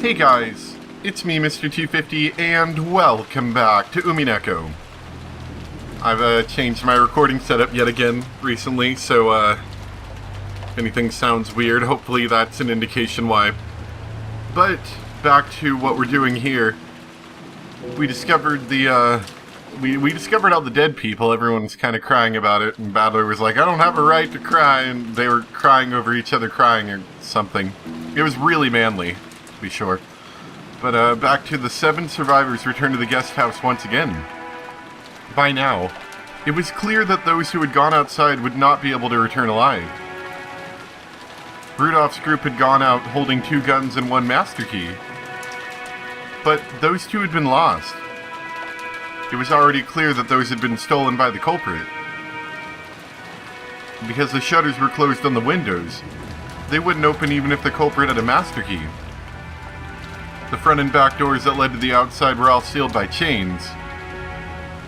Hey guys, it's me, Mr. 250, and welcome back to Umineko. I've changed my recording setup yet again recently, so if anything sounds weird, hopefully that's an indication why. But back to what we're doing here. We discovered we discovered all the dead people. Everyone's kind of crying about it, and Battler was like, I don't have a right to cry, and they were crying over each other crying or something. It was really manly, to be sure. But back to the 7 survivors return to the guest house once again. By now, it was clear that those who had gone outside would not be able to return alive. Rudolph's group had gone out holding 2 guns and 1 master key. But those 2 had been lost. It was already clear that those had been stolen by the culprit. Because the shutters were closed on the windows, they wouldn't open even if the culprit had a master key. The front and back doors that led to the outside were all sealed by chains.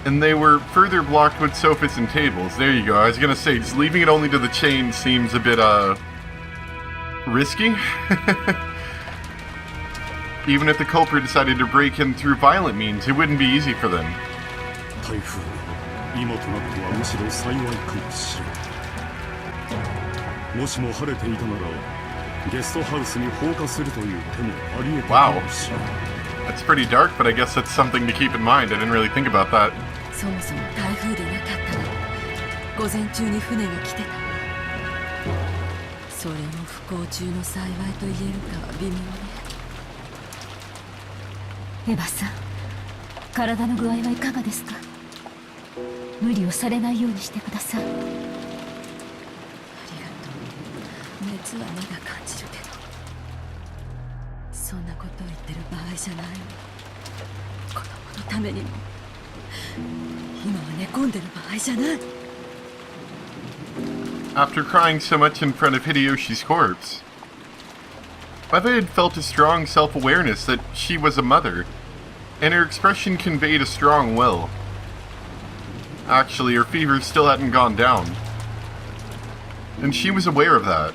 And they were further blocked with sofas and tables. There you go. I was gonna say, just leaving it only to the chains seems a bit, risky? Even if the culprit decided to break in through violent means, it wouldn't be easy for them. Wow. That's pretty dark, but I guess that's something to keep in mind. I didn't really think about that. After crying so much in front of Hideyoshi's corpse, Eva had felt a strong self-awareness that she was a mother, and her expression conveyed a strong will. Actually, her fever still hadn't gone down, and she was aware of that.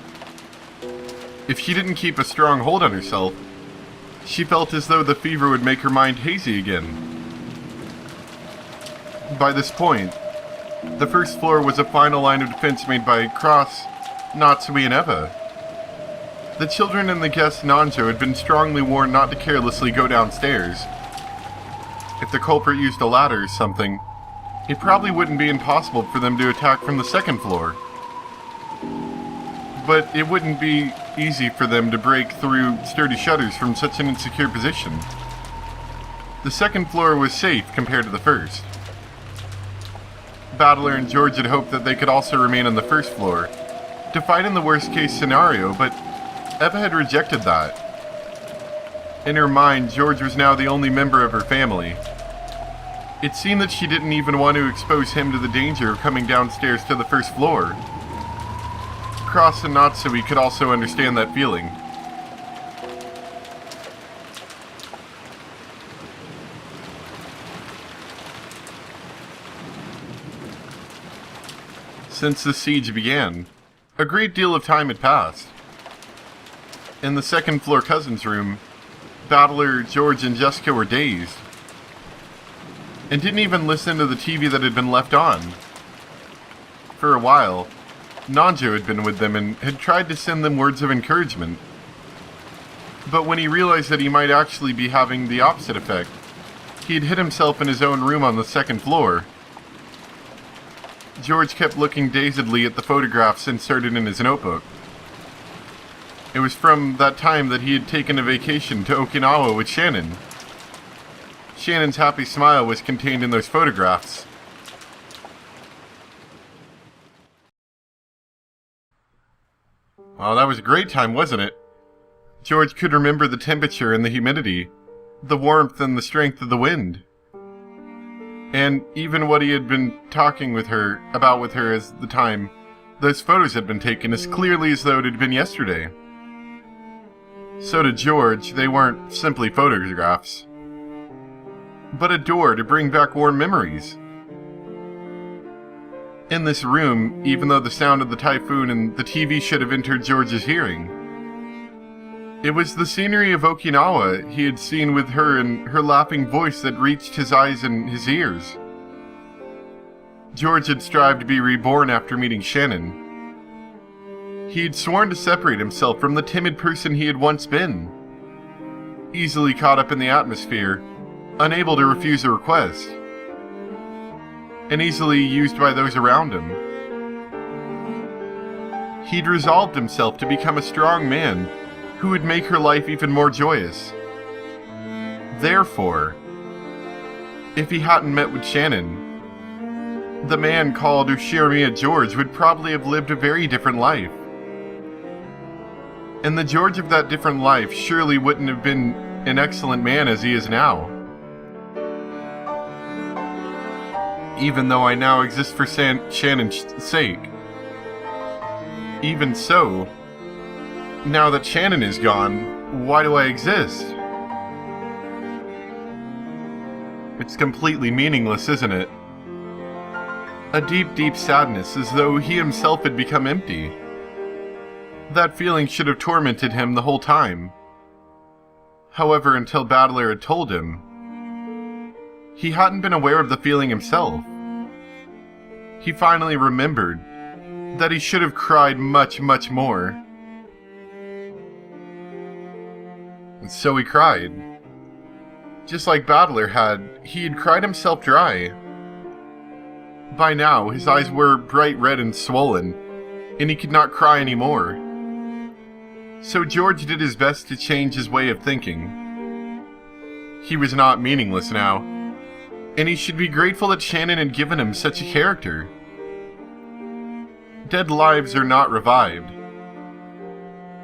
If she didn't keep a strong hold on herself, she felt as though the fever would make her mind hazy again. By this point, the first floor was a final line of defense made by Cross, Natsui, and Eva. The children and the guest Nanjo had been strongly warned not to carelessly go downstairs. If the culprit used a ladder or something, it probably wouldn't be impossible for them to attack from the 2nd floor. But it wouldn't be easy for them to break through sturdy shutters from such an insecure position. The 2nd floor was safe compared to the 1st. Battler and George had hoped that they could also remain on the 1st floor, to fight in the worst case scenario, but Eva had rejected that. In her mind, George was now the only member of her family. It seemed that she didn't even want to expose him to the danger of coming downstairs to the 1st floor. Cross and Natsui could also understand that feeling. Since the siege began, a great deal of time had passed. In the 2nd floor cousin's room, Battler, George, and Jessica were dazed, and didn't even listen to the TV that had been left on. For a while, Nanjo had been with them and had tried to send them words of encouragement. But when he realized that he might actually be having the opposite effect, he had hid himself in his own room on the 2nd floor. George kept looking dazedly at the photographs inserted in his notebook. It was from that time that he had taken a vacation to Okinawa with Shannon. Shannon's happy smile was contained in those photographs. Wow, that was a great time, wasn't it? George could remember the temperature and the humidity, the warmth and the strength of the wind. And even what he had been talking with her about as the time those photos had been taken as clearly as though it had been yesterday. So to George, they weren't simply photographs, but a door to bring back warm memories. In this room, even though the sound of the typhoon and the TV should have entered George's hearing, It was the scenery of Okinawa he had seen with her and her laughing voice that reached his eyes and his ears. George had strived to be reborn after meeting Shannon. He had sworn to separate himself from the timid person he had once been, easily caught up in the atmosphere, unable to refuse a request, and easily used by those around him. He'd resolved himself to become a strong man who would make her life even more joyous. Therefore, if he hadn't met with Shannon, the man called Ushiramiya George would probably have lived a very different life. And the George of that different life surely wouldn't have been an excellent man as he is now. Even though I now exist for Shannon's sake. Even so, now that Shannon is gone, why do I exist? It's completely meaningless, isn't it? A deep, deep sadness, as though he himself had become empty. That feeling should have tormented him the whole time. However, until Battler had told him, he hadn't been aware of the feeling himself. He finally remembered that he should have cried much, much more. And so he cried. Just like Battler had, he had cried himself dry. By now, his eyes were bright red and swollen, and he could not cry anymore. So George did his best to change his way of thinking. He was not meaningless now, and he should be grateful that Shannon had given him such a character. Dead lives are not revived.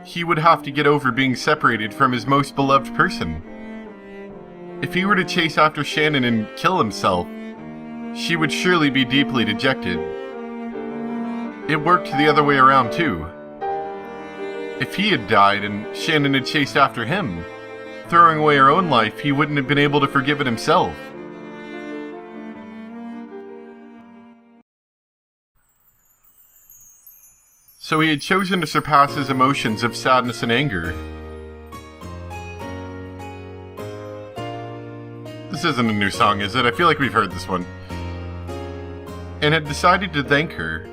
He would have to get over being separated from his most beloved person. If he were to chase after Shannon and kill himself, she would surely be deeply dejected. It worked the other way around too. If he had died and Shannon had chased after him, throwing away her own life, he wouldn't have been able to forgive it himself. So he had chosen to surpass his emotions of sadness and anger. This isn't a new song, is it? I feel like we've heard this one. And had decided to thank her.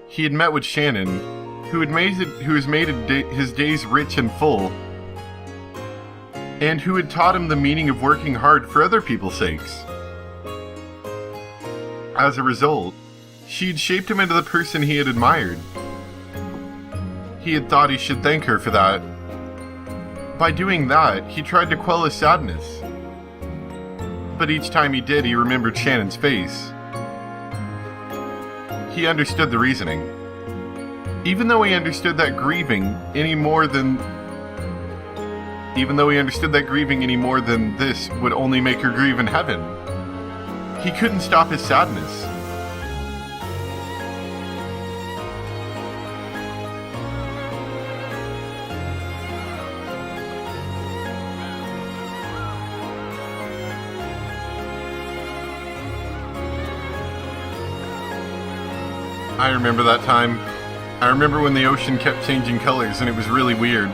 He had met with Shannon, who has made his days rich and full, and who had taught him the meaning of working hard for other people's sakes. As a result, she had shaped him into the person he had admired. He had thought he should thank her for that. By doing that, he tried to quell his sadness. But each time he did, he remembered Shannon's face. He understood the reasoning. Even though he understood that grieving any more than this would only make her grieve in heaven, he couldn't stop his sadness. I remember that time. I remember when the ocean kept changing colors and it was really weird.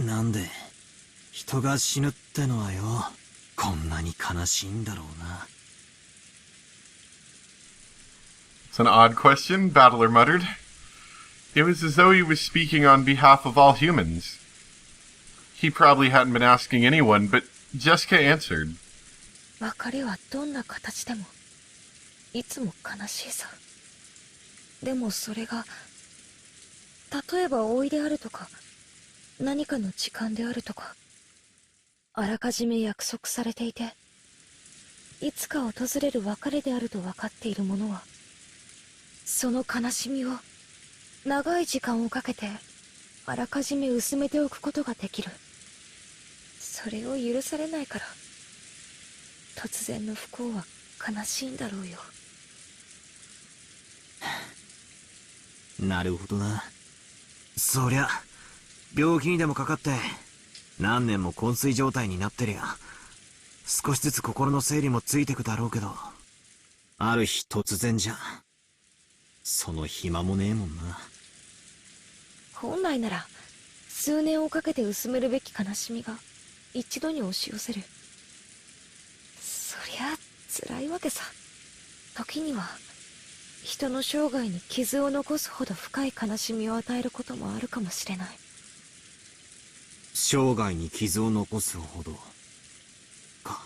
なんで人が死ぬってのはよ、こんなに悲しいんだろうな。It's an odd question, Battler muttered. It was as though he was speaking on behalf of all humans. He probably hadn't been asking anyone, but Jessica answered. 別れはどんな形でもいつも悲しいさ。でもそれが例えば老いであるとか何かの時間であるとか、あらかじめ約束されていて、いつか訪れる別れであると分かっている者は、その悲しみを長い時間をかけてあらかじめ薄めておくことができる。それを許されないから突然の不幸は悲しいんだろうよ。なるほどな。そりゃ病気にでもかかって何年も昏睡状態になってりゃ少しずつ心の整理もついてくだろうけど、ある日突然じゃその暇もねえもんな。本来なら数年をかけて薄めるべき悲しみが一度に押し寄せる。そりゃ辛いわけさ。時には人の生涯に傷を残すほど深い悲しみを与えることもあるかもしれない。生涯に傷を残すほどか。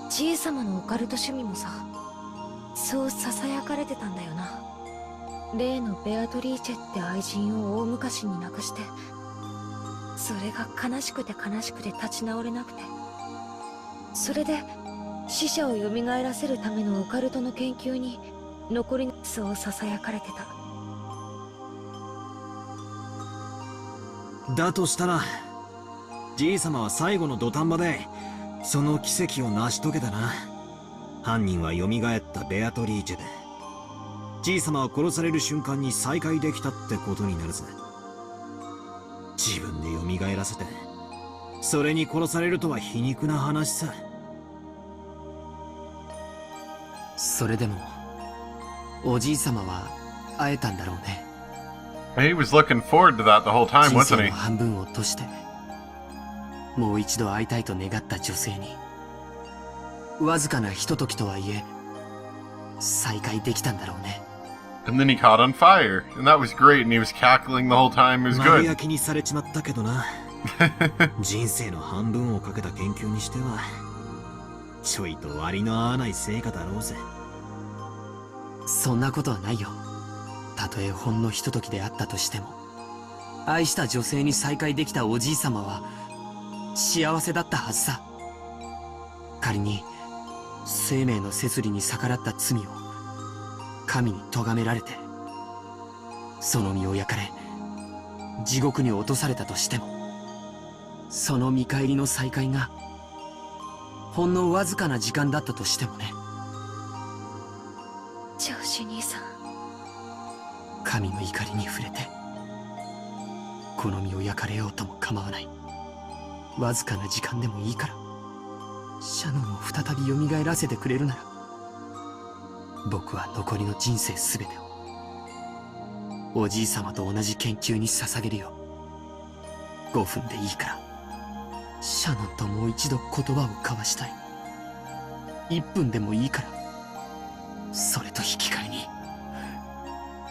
じいさまのオカルト趣味もさ、そう囁かれてたんだよな。例のベアトリーチェって愛人を大昔に亡くして、それが悲しくて悲しくて立ち直れなくて、それで死者を蘇らせるためのオカルトの研究に残りそう囁かれてた。だとしたらじいさまは最後の土壇場でその奇跡を成し遂げたな。犯人は蘇ったベアトリーチェで、じいさまは殺される瞬間に再会できたってことになるぜ。自分で蘇らせてそれに殺されるとは皮肉な話さ。それでもおじいさまは会えたんだろうね。 He was looking forward to that the whole time, 人 wasn't 生の he? 半分を閉じてもう一度会いたいと願った女性にわずかなひとときとはいえ再会できたんだろうね。 And then he caught on fire, and that was great, and he was cackling the whole time. It was 丸 good. 焼きにされちまったけどな。人生の半分をかけた研究にしてはちょいと割の合わない成果だろうぜ。そんなことはないよ。たとえほんのひとときであったとしても、愛した女性に再会できたおじいさまは幸せだったはずさ。仮に生命の摂理に逆らった罪を神に咎められて、その身を焼かれ地獄に落とされたとしても、その見返りの再会がほんのわずかな時間だったとしてもね。ジョージ兄さん、神の怒りに触れてこの身を焼かれようとも構わない。わずかな時間でもいいからシャノンを再び蘇らせてくれるなら、僕は残りの人生すべてをおじいさまと同じ研究に捧げるよ。5分でいいからシャノンともう一度言葉を交わしたい。1分でもいいから、それと引き換えに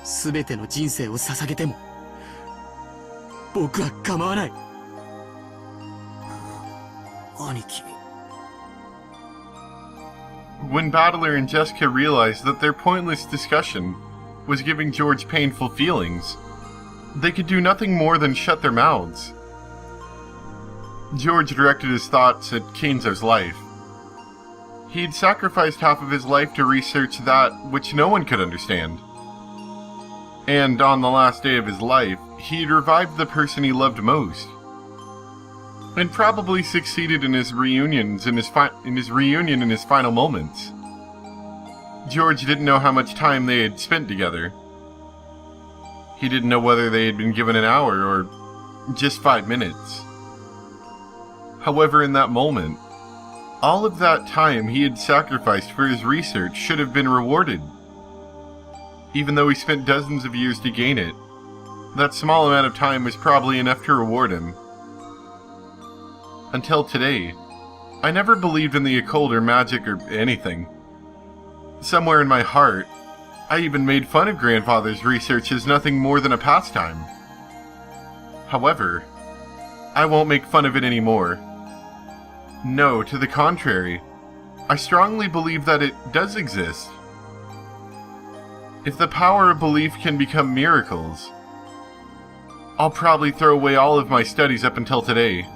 全ての人生を捧げても僕は構わない。兄貴。 When Battler and Jessica realized that their pointless discussion was giving George painful feelings, they could do nothing more than shut their mouths. George directed his thoughts at Kenzo's life. He'd sacrificed half of his life to research that which no one could understand. And on the last day of his life, he'd revived the person he loved most. And probably succeeded in his reunions in his final moments. George didn't know how much time they had spent together. He didn't know whether they had been given an hour or just 5 minutes. However, in that moment, all of that time he had sacrificed for his research should have been rewarded. Even though he spent dozens of years to gain it, that small amount of time was probably enough to reward him. Until today, I never believed in the occult or magic or anything. Somewhere in my heart, I even made fun of Grandfather's research as nothing more than a pastime. However, I won't make fun of it anymore. No, to the contrary, I strongly believe that it does exist. If the power of belief can become miracles, I'll probably throw away all of my studies up until today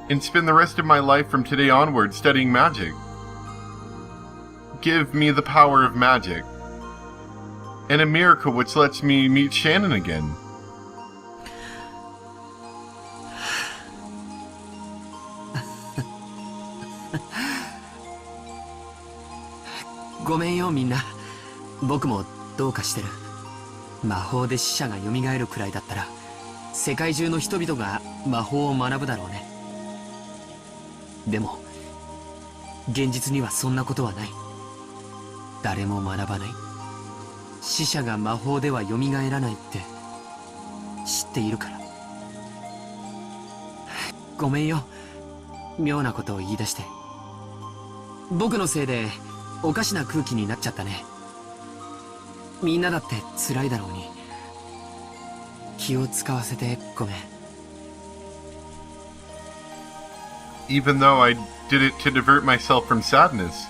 and spend the rest of my life from today onward studying magic. Give me the power of magic, and a miracle which lets me meet Shannon again.ごめんよみんな。僕もどうかしてる。魔法で死者が蘇るくらいだったら世界中の人々が魔法を学ぶだろうね。でも現実にはそんなことはない。誰も学ばない。死者が魔法では蘇らないって知っているから。ごめんよ、妙なことを言い出して。僕のせいでおかしな空気になっちゃったね。みんなだって辛いだろうに。気を使わせてごめん。 Even though I did it to divert myself from sadness,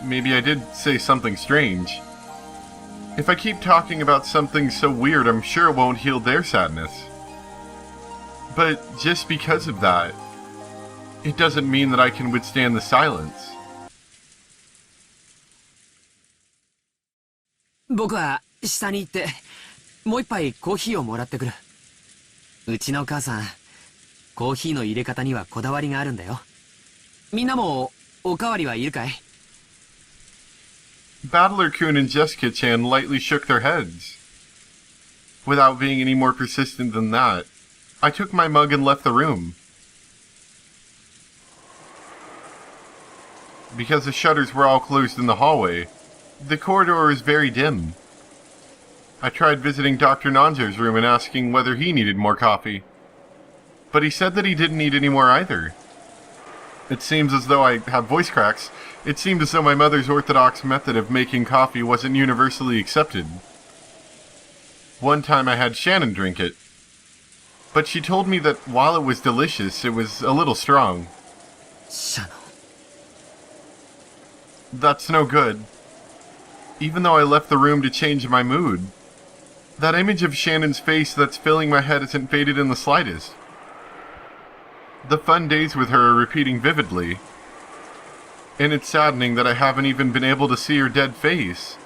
maybe I did say something strange. If I keep talking about something so weird, I'm sure it won't heal their sadness. But just because of that, it doesn't mean that I can withstand the silence. 僕は下に行ってもう一杯コーヒーをもらってくる。うちの母さん、コーヒーの入れ方にはこだわりがあるんだよ。みんなもおかわりはいるかい？ Battler-kun and Jessica-chan lightly shook their heads. Without being any more persistent than that, I took my mug and left the room. Because the shutters were all closed in the hallway, the corridor is very dim. I tried visiting Dr. Nanjo's room and asking whether he needed more coffee. But he said that he didn't need any more either. It seems as though I have voice cracks. It seemed as though my mother's orthodox method of making coffee wasn't universally accepted. One time I had Shannon drink it. But she told me that while it was delicious, it was a little strong. Shannon. That's no good. Even though I left the room to change my mood, that image of Shannon's face that's filling my head isn't faded in the slightest. The fun days with her are repeating vividly, and it's saddening that I haven't even been able to see her dead face.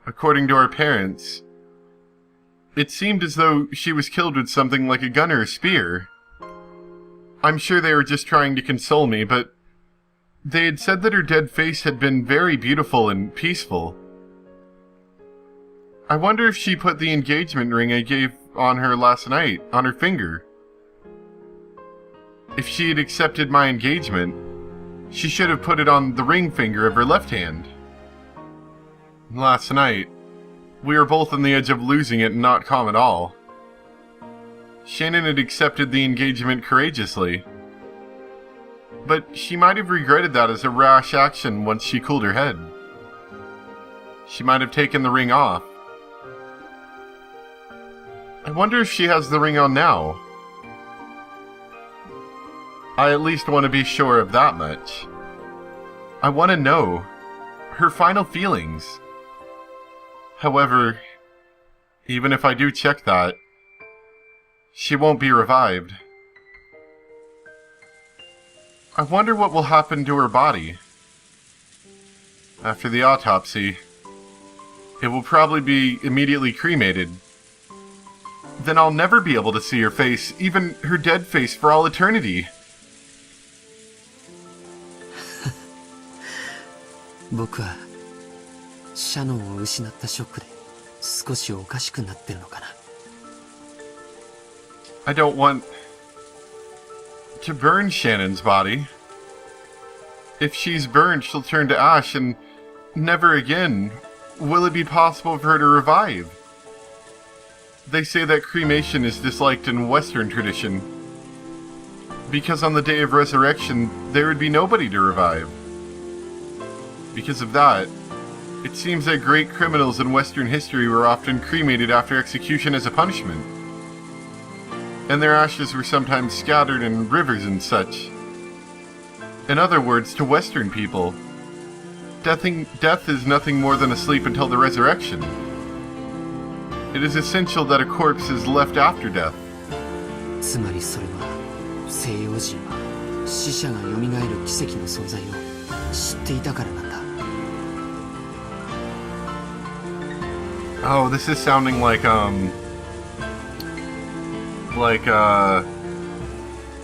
According to our parents, it seemed as though she was killed with something like a gun or a spear. I'm sure they were just trying to console me, but they had said that her dead face had been very beautiful and peaceful. I wonder if she put the engagement ring I gave on her last night on her finger. If she had accepted my engagement, she should have put it on the ring finger of her left hand. Last night, we were both on the edge of losing it and not calm at all. Shannon had accepted the engagement courageously, but she might have regretted that as a rash action once she cooled her head. She might have taken the ring off. I wonder if she has the ring on now. I at least want to be sure of that much. I want to know her final feelings. However, even if I do check that, she won't be revived. I wonder what will happen to her body. After the autopsy, it will probably be immediately cremated. Then I'll never be able to see her face, even her dead face, for all eternity. 僕はシャノンを失ったショックで少しおかしくなってるのかな。 I don't want to burn Shannon's body. If she's burned, she'll turn to ash, and never again will it be possible for her to revive. They say that cremation is disliked in Western tradition, because on the day of resurrection, there would be nobody to revive. Because of that, it seems that great criminals in Western history were often cremated after execution as a punishment, and their ashes were sometimes scattered in rivers and such. In other words, to Western people, death is nothing more than a sleep until the resurrection. It is essential that a corpse is left after death. つまりそれは西洋人は死者が蘇る奇跡の存在を知っていたからなんだ。 Oh, this is sounding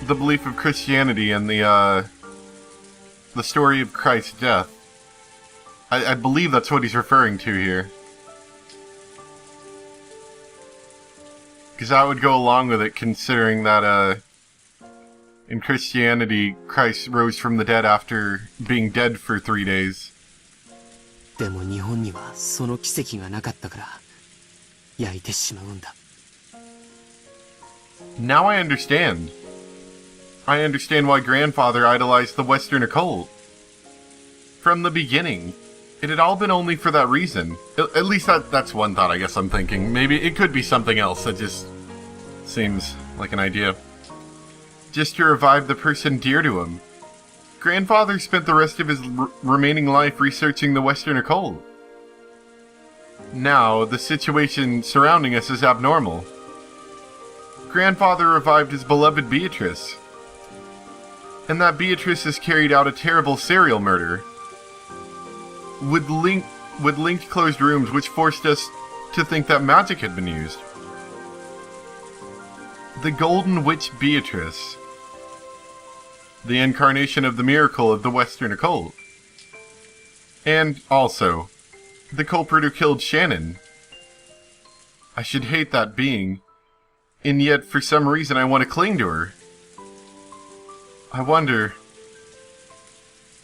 the belief of Christianity and the story of Christ's death. I believe that's what he's referring to here. Because that would go along with it, considering that in Christianity, Christ rose from the dead after being dead for 3 days. でも日本にはその奇跡がなかったから焼いてしまうんだ。 Now I understand. I understand why Grandfather idolized the Western occult. From the beginning, it had all been only for that reason. At least that's one thought I guess I'm thinking. Maybe it could be something else that just seems like an idea. Just to revive the person dear to him. Grandfather spent the rest of his remaining life researching the Western occult. Now, the situation surrounding us is abnormal. Grandfather revived his beloved Beatrice. And that Beatrice has carried out a terrible serial murder. With linked closed rooms which forced us to think that magic had been used. The Golden Witch Beatrice. The incarnation of the miracle of the Western occult. And, also, the culprit who killed Shannon. I should hate that being, and yet for some reason I want to cling to her. I wonder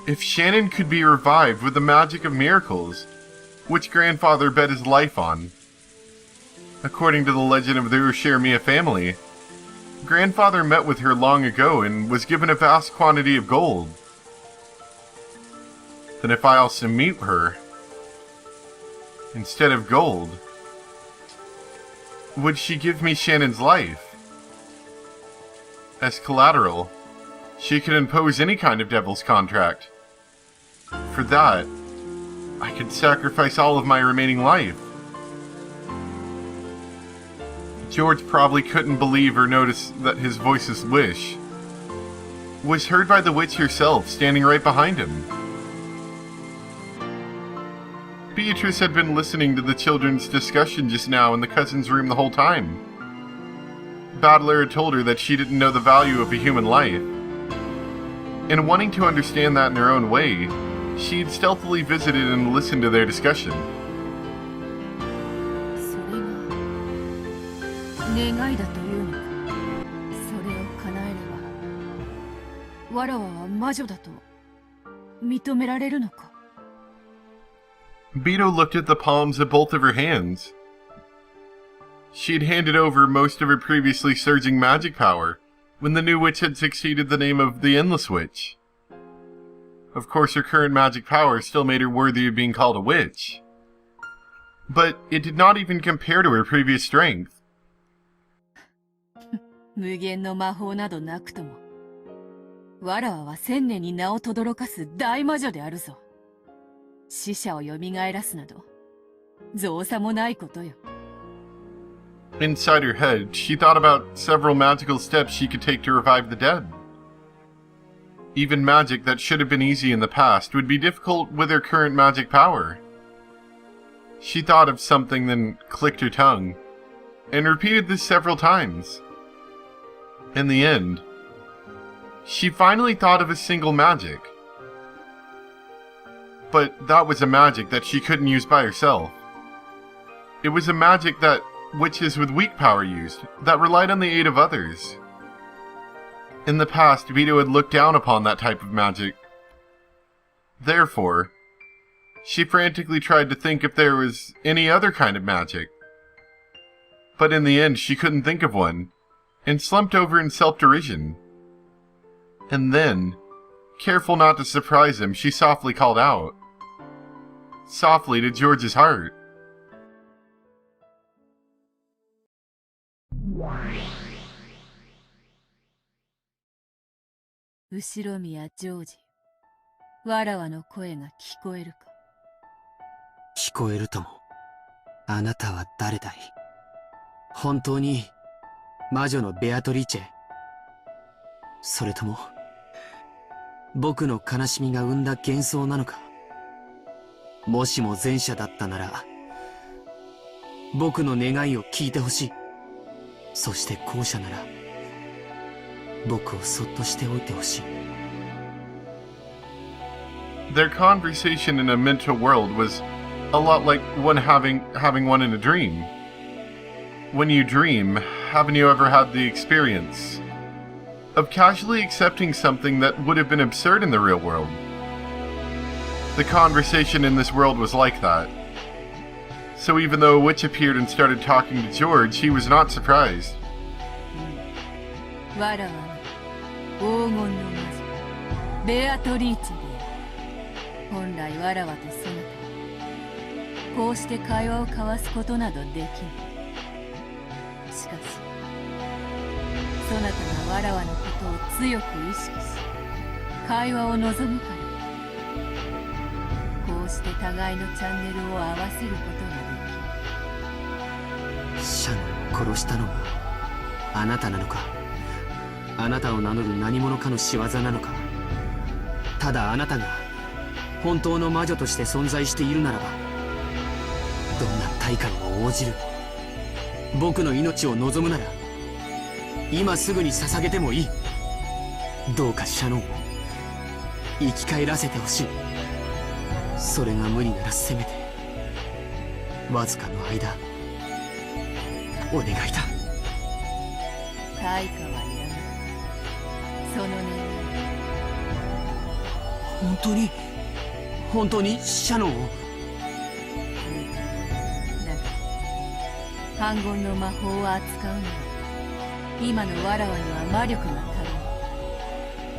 if Shannon could be revived with the magic of miracles, which Grandfather bet his life on. According to the legend of the Ushermia family, Grandfather met with her long ago and was given a vast quantity of gold. Then if I also meet her, instead of gold, would she give me Shannon's life? As collateral, she could impose any kind of devil's contract. For that, I could sacrifice all of my remaining life. George probably couldn't believe or notice that his voice's wish was heard by the witch herself, standing right behind him. Beatrice had been listening to the children's discussion just now in the cousin's room the whole time. Battler had told her that she didn't know the value of a human life. And wanting to understand that in her own way, she'd stealthily visited and listened to their discussion. 願いだというのか。それを叶えれば、わらわは魔女だと認められるのか。Beto looked at the palms of both of her hands. She'd handed over most of her previously surging magic power when the new witch had succeeded the name of the Endless Witch. Of course, her current magic power still made her worthy of being called a witch. But it did not even compare to her previous strength. 無限の魔法などなくとも、わらわは1000年に名を轟かす大魔女であるぞ。死者を蘇らすなど、造作もないことよ。Inside her head, she thought about several magical steps she could take to revive the dead. Even magic that should have been easy in the past would be difficult with her current magic power. She thought of something, then clicked her tongue, and repeated this several times. In the end, she finally thought of a single magic. But that was a magic that she couldn't use by herself. It was a magic that witches with weak power used, that relied on the aid of others. In the past, Vito had looked down upon that type of magic. Therefore, she frantically tried to think if there was any other kind of magic. But in the end, she couldn't think of one, and slumped over in self-derision. And then, careful not to surprise him, she softly called out. Softly to George's heart. 後宮ジョージ、わらわの声が聞こえるか。聞こえるとも。あなたは誰だい？本当に魔女のベアトリーチェ？それとも僕の悲しみが生んだ幻想なのか。もしも前者だったなら僕の願いを聞いてほしい。そして後者なら僕をそっとしておいてほしい。 Their conversation in a mental world was a lot like one having one in a dream. When you dream, haven't you ever had the experience of casually accepting something that would have been absurd in the real world? The conversation in this world was like that. So even though a witch appeared and started talking to George, he was not surprised. わらわは黄金の魔女ベアトリーチェである。本来わらわとそなたはこうして会話を交わすことなどできぬ。しかしそなたがわらわのことを強く意識し会話を望むからこうして互いのチャンネルを合わせることができる。シャノンを殺したのはあなたなのか。あなたを名乗る何者かの仕業なのか。ただあなたが本当の魔女として存在しているならばどんな対価にも応じる。僕の命を望むなら今すぐに捧げてもいい。どうかシャノンを生き返らせてほしい。それが無理ならせめてわずかの間お願いだ。対価はいらない。その願い本当にシャノンを。だが反言の魔法を扱うのは今のわらわには魔力が足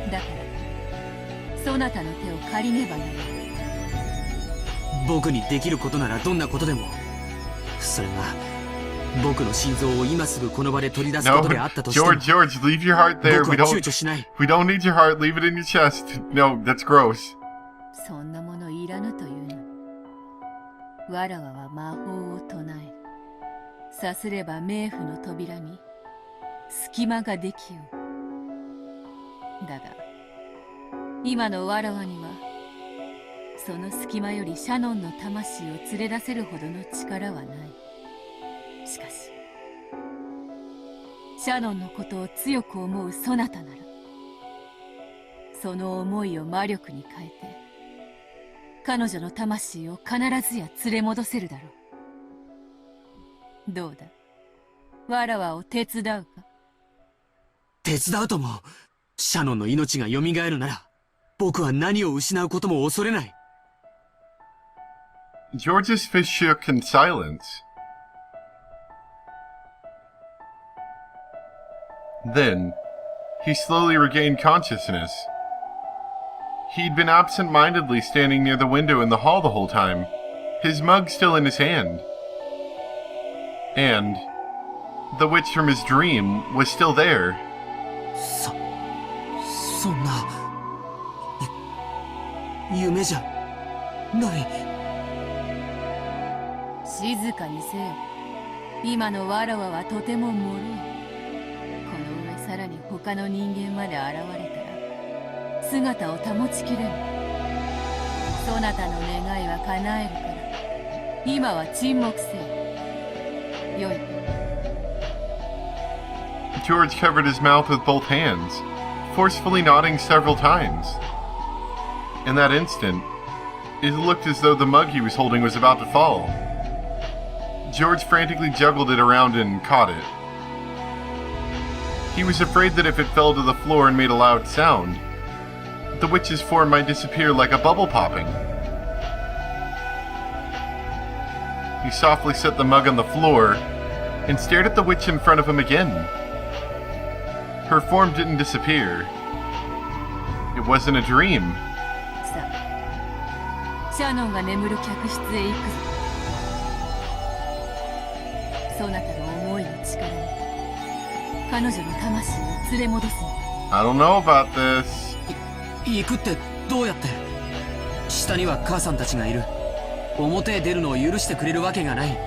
りん。だからそなたの手を借りねばならない。僕にできることならどんなことでも。それが僕の心臓を今すぐこの場で取り出すこ No, とであったとしても George, leave your heart there. 僕は躊躇しない。 We don't need your heart. Leave it in your chest. No, that's gross. そんなものいらぬというの。わらわは魔法を唱え、さすれば冥府の扉に隙間ができよう。だが今のわらわにはその隙間よりシャノンの魂を連れ出せるほどの力はない。しかしシャノンのことを強く思うそなたならその思いを魔力に変えて彼女の魂を必ずや連れ戻せるだろう。どうだ、わらわを手伝うか。手伝うとも。シャノンの命が蘇るなら僕は何を失うことも恐れない。 George's fist shook in silence. Then, he slowly regained consciousness. He'd been absent-mindedly standing near the window in the hall the whole time, his mug still in his hand. And the witch from his dream was still there. そんな夢じゃない。静かにせよ。今のわらわはとても脆い。この上さらに他の人間まで現れたら姿を保ちきれん。そなたの願いは叶えるから今は沈黙せよ。よいか。 George covered his mouth with both hands, forcefully nodding several times. In that instant, it looked as though the mug he was holding was about to fall. George frantically juggled it around and caught it. He was afraid that if it fell to the floor and made a loud sound, the witch's form might disappear like a bubble popping. He softly set the mug on the floor and stared at the witch in front of him again. Her form didn't disappear. It wasn't a dream. さあ、シャノンが眠る客室へ行くぞ。そなたの思いの力に彼女の魂を連れ戻すの。 I don't know about this. 行くってどうやって。下には母さんたちがいる。表へ出るのを許してくれるわけがない。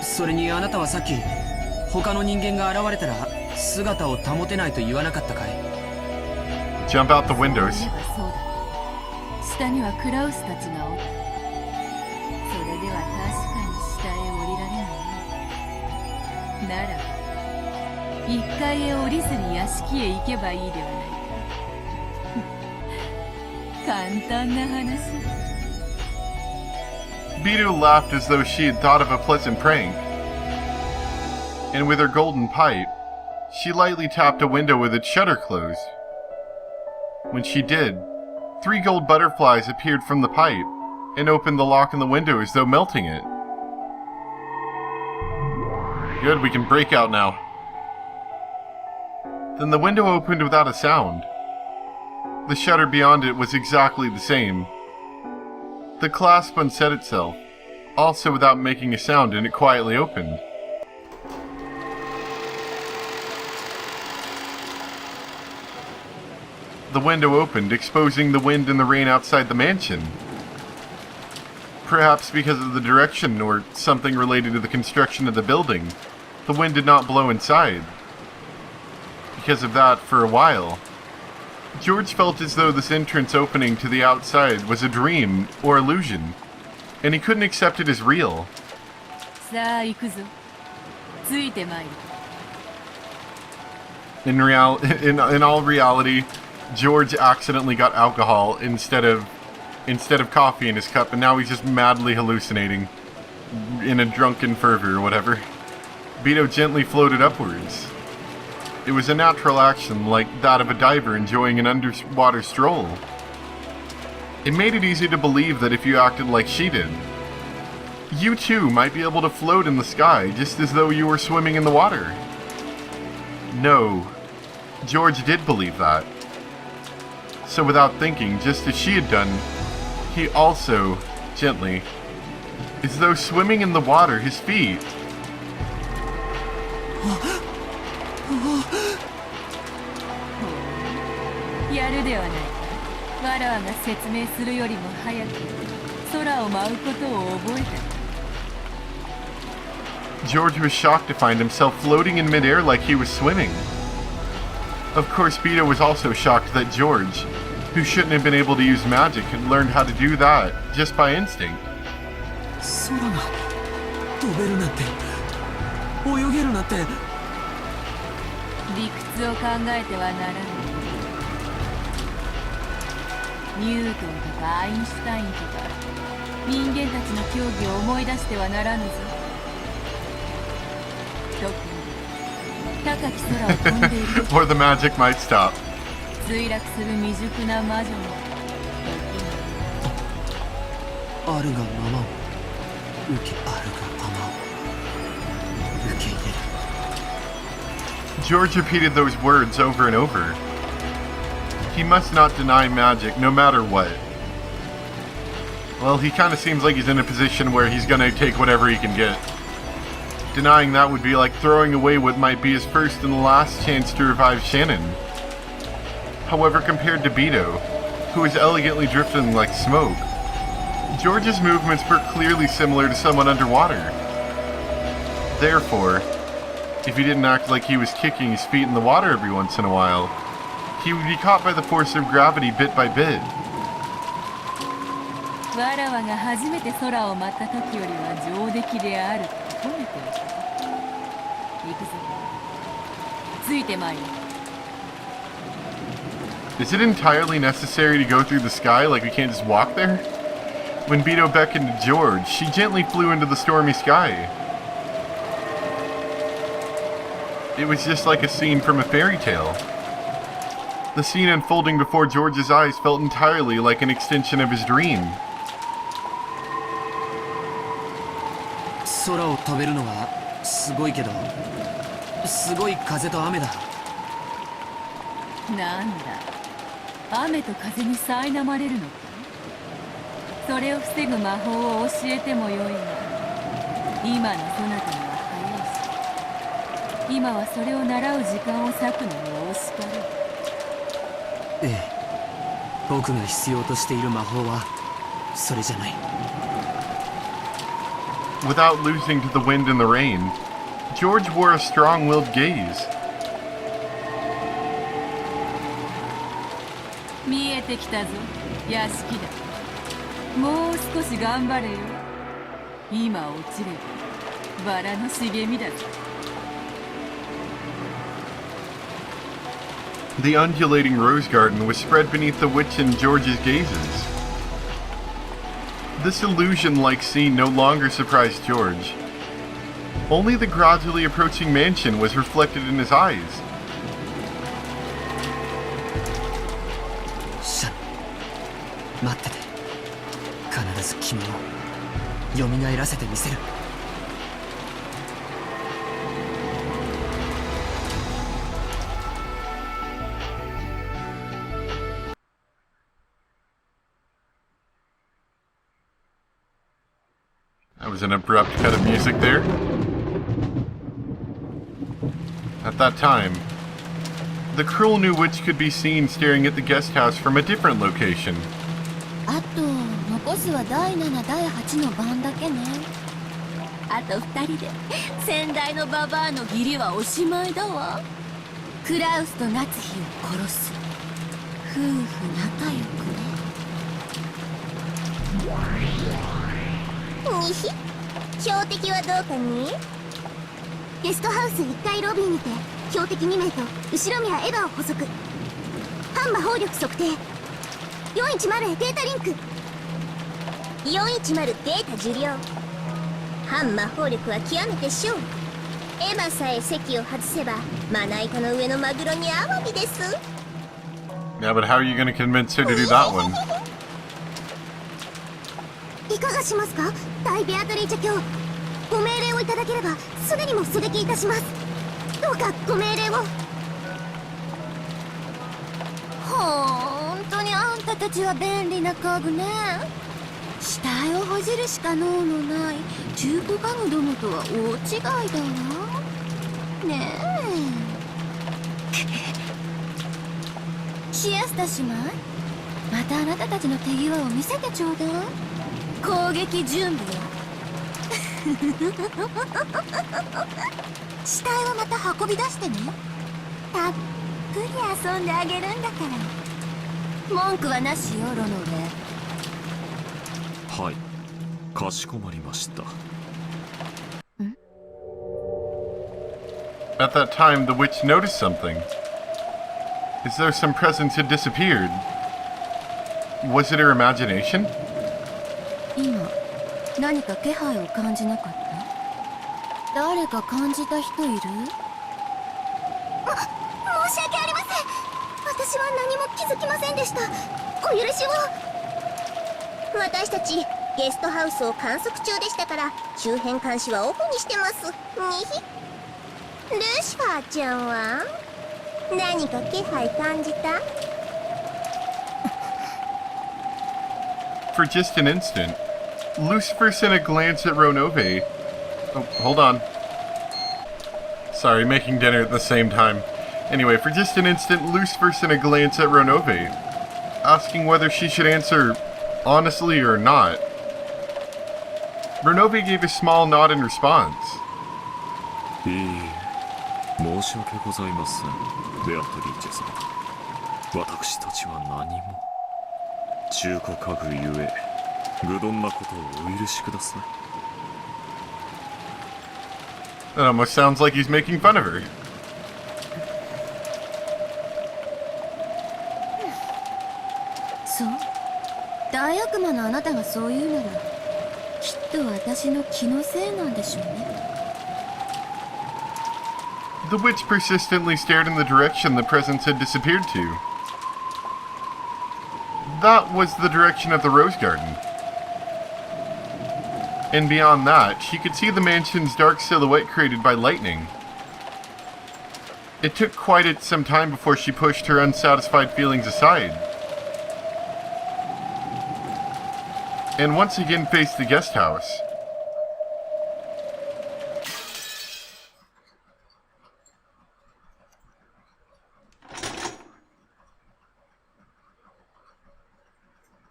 それにあなたはさっき他の人間が現れたら姿を保てないと言わなかったかい。Jump out the そうい windows. えばそうだ。下にはクラウスたちがおった。それでは確かに下へ降りられない。ならば1階へ降りずに屋敷へ行けばいいではないか。簡単な話。 Beto laughed as though she had thought of a pleasant prank. And with her golden pipe, she lightly tapped a window with its shutter closed. When she did, 3 gold butterflies appeared from the pipe and opened the lock in the window as though melting it. Good, we can break out now. Then the window opened without a sound. The shutter beyond it was exactly the same. The clasp unset itself, also without making a sound, and it quietly opened. The window opened, exposing the wind and the rain outside the mansion. Perhaps because of the direction or something related to the construction of the building, the wind did not blow inside. Because of that, for a while, George felt as though this entrance opening to the outside was a dream or illusion, and he couldn't accept it as real. さあ行くぞ。ついてまいる。In all reality, George accidentally got alcohol instead of coffee in his cup, and now he's just madly hallucinating in a drunken fervor or whatever. Beto gently floated upwards. It was a natural action, like that of a diver enjoying an underwater stroll. It made it easy to believe that if you acted like she did, you too might be able to float in the sky just as though you were swimming in the water. No, George did believe that. So without thinking, just as she had done, he also, gently, as though swimming in the water, his feet. George was shocked to find himself floating in midair like he was swimming. Of course, Beto was also shocked that George, who shouldn't have been able to use magic, had learned how to do that just by instinct. 空が飛べるなんて泳げるなんて。理屈を考えてはならない。ニュートンとかアインシュタインとか人間たちの競技を思い出してはならぬぞ。特に高き空を飛んでいる Or the magic might stop. 墜落する未熟な魔女もあるがままを受け、あるがままを受け入れる。George repeated those words over and over. He must not deny magic, no matter what. Well, he kind of seems like he's in a position where he's gonna take whatever he can get. Denying that would be like throwing away what might be his first and last chance to revive Shannon. However, compared to Beto, who is elegantly drifting like smoke, George's movements were clearly similar to someone underwater. Therefore, if he didn't act like he was kicking his feet in the water every once in a while, he would be caught by the force of gravity bit by bit. わらわが初めて空を舞った時よりは上出来であると褒めておく。行くぞ。ついてまいる。Is it entirely necessary to go through the sky, like we can't just walk there? When Beto beckoned to George, she gently flew into the stormy sky. It was just like a scene from a fairy tale. The scene unfolding before George's eyes felt entirely like an extension of his dream. 空を飛べるのはすごいけど、すごい風と雨だ。なんだ、雨と風に苛まれるのか。それを防ぐ魔法を教えてもよいが、今のそなたには早いし、今はそれを習う時間を割くのも惜しかろう。ええ、僕が必要としている魔法はそれじゃない。Without losing to the wind and the rain, George wore a strong-willed gaze. てきたぞ、屋敷だ。もう少し頑張れよ。今落ちればバラの茂みだぞ。The undulating rose garden was spread beneath the witch and George's gazes. This illusion-like scene no longer surprised George. Only the gradually approaching mansion was reflected in his eyes. シャノ、待ってて。必ず君を蘇らせてみせる。That was an abrupt cut of music there. At that time, the cruel new witch could be seen staring at the guest house from a different location. あと残すは第7第8の番だけね。あと2人で先代のババアの義理はおしまいだわ。クラウスと夏日を殺す。夫婦仲良くね。にひ、標的はどうかに？ゲストハウス1階ロビーにて標的2名と後ろ宮エヴァを捕捉。ハンマ砲力測定。410へデータリンク。410データ受領。ハン魔法力は極めて小。エヴァさえ席を外せばまな板の上のマグロにアワビです。 Yeah, but how are you going to convince her to do that one? いかがしますか、大ベアトリーチェ卿。ご命令をいただければすぐにも出撃いたします。どうかご命令を。ほんとにあんたたちは便利な家具ね。死体をほじるしか能のない中古家具どもとは大違いだわねえ。シエスタ姉妹、またあなたたちの手際を見せてちょうだい。攻撃準備よ。死体はまた運び出してね。たっぷり遊んであげるんだから。文句はなしよ、ロノベ。はい、かしこまりました。At that time, the witch noticed something. As though some presence had disappeared. Was it her imagination? 今何か気配を感じなかった？誰か感じた人いる？申し訳ありません。私は何も気づきませんでした。お許しを。私たちゲストハウスを観測中でしたから周辺監視はオフにしてます。にひ。ルシファーちゃんは何か気配感じた？ For just an instant, Lucifer sent a glance at Ronove. Oh, hold on. Sorry, making dinner at the same time. Anyway, for just an instant, Lucifer sent a glance at Ronove, asking whether she should answer honestly or not. Ronove gave a small nod in response. いいえ、申し訳ございません、ベアトリーチェさん。私たちは何も。中古家具ゆえ、愚鈍なことをお許しください。That almost sounds like he's making fun of her. そう、大悪魔のあなたがそう言うならきっと私の気のせいなんでしょうね。The witch persistently stared in the direction the presence had disappeared to. That was the direction of the rose garden. And beyond that, she could see the mansion's dark silhouette created by lightning. It took quite some time before she pushed her unsatisfied feelings aside, and once again faced the guest house.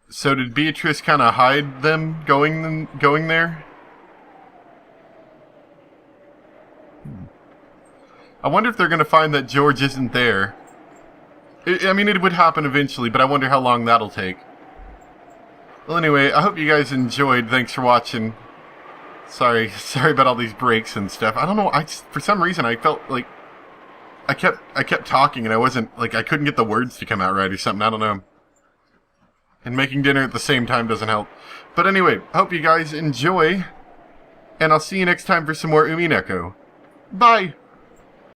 So did Beatrice kind of hide them going there? I wonder if they're going to find that George isn't there. I mean, it would happen eventually, but I wonder how long that'll take. Well, anyway, I hope you guys enjoyed. Thanks for watching. Sorry about all these breaks and stuff. I don't know, for some reason I felt like I kept talking and I wasn't, like, I couldn't get the words to come out right or something, I don't know. And making dinner at the same time doesn't help. But anyway, I hope you guys enjoy, and I'll see you next time for some more Umineko. Bye!